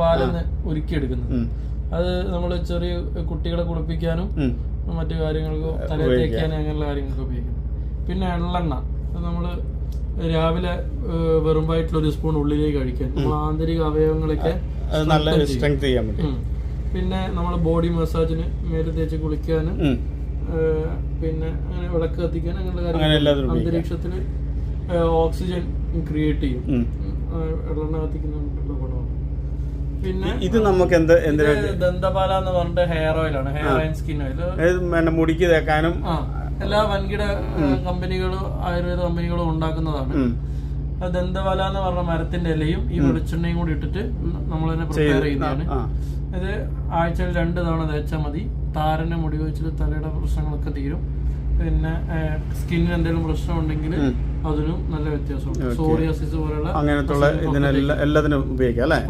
പാലിന്ന് ഉരുക്കിയെടുക്കുന്നത്. അത് നമ്മൾ ചെറിയ കുട്ടികളെ കുളിപ്പിക്കാനും മറ്റു കാര്യങ്ങൾക്കോ തല തേക്കാനും അങ്ങനെയുള്ള കാര്യങ്ങൾക്ക് ഉപയോഗിക്കും. പിന്നെ എള്ളെണ്ണ നമ്മൾ രാവിലെ വെറും വയറ്റിൽ 1 സ്പൂൺ ഉള്ളിലേക്ക് കഴിക്കാൻ, നമ്മൾ ആന്തരിക അവയവങ്ങളൊക്കെ സ്ട്രെങ്ത് ചെയ്യാൻ പറ്റും. പിന്നെ നമ്മൾ ബോഡി മസാജിന് മേലെ തേച്ച് കുളിക്കാനും പിന്നെ അങ്ങനെ വിളക്ക് കത്തിക്കാൻ അങ്ങനെയുള്ള കാര്യങ്ങൾ, അന്തരീക്ഷത്തിൽ ഓക്സിജൻ ക്രിയേറ്റ് ചെയ്യും എള്ളെണ്ണ കത്തിക്കുന്ന ഗുണമാണ്. പിന്നെ ഇത് നമുക്ക് ദന്തപാല എന്ന് പറഞ്ഞിട്ട് ഹെയർ ഓയിലാണ്, ഹെയർ ആൻഡ് സ്കിൻ ഓയിൽ, മുടിക്ക് തേക്കാനും എല്ലാ വൻകിട കമ്പനികളും ആയുർവേദ കമ്പനികളും ഉണ്ടാക്കുന്നതാണ്. ദന്തപാല എന്ന് പറഞ്ഞ മരത്തിന്റെ ഇലയും ഈ വെളിച്ചെണ്ണയും കൂടി ഇട്ടിട്ട് നമ്മൾ തന്നെ പ്രിപ്പയർ ചെയ്യുന്നതാണ്. ഇത് ആഴ്ചയിൽ 2 തവണ തേച്ചാൽ മതി. താരന്റെ മുടി വെച്ചിട്ട് തലയുടെ പ്രശ്നങ്ങളൊക്കെ തീരും. പിന്നെ സ്കിന്നിന് എന്തെങ്കിലും പ്രശ്നം ഉണ്ടെങ്കിൽ അതിനും നല്ല വ്യത്യാസമുണ്ട്. സോറിയാസിസ് പോലുള്ള അങ്ങനത്തുള്ള ഇതിനെല്ലാം എല്ലാത്തിനും ഉപയോഗിക്കാം അല്ലേ.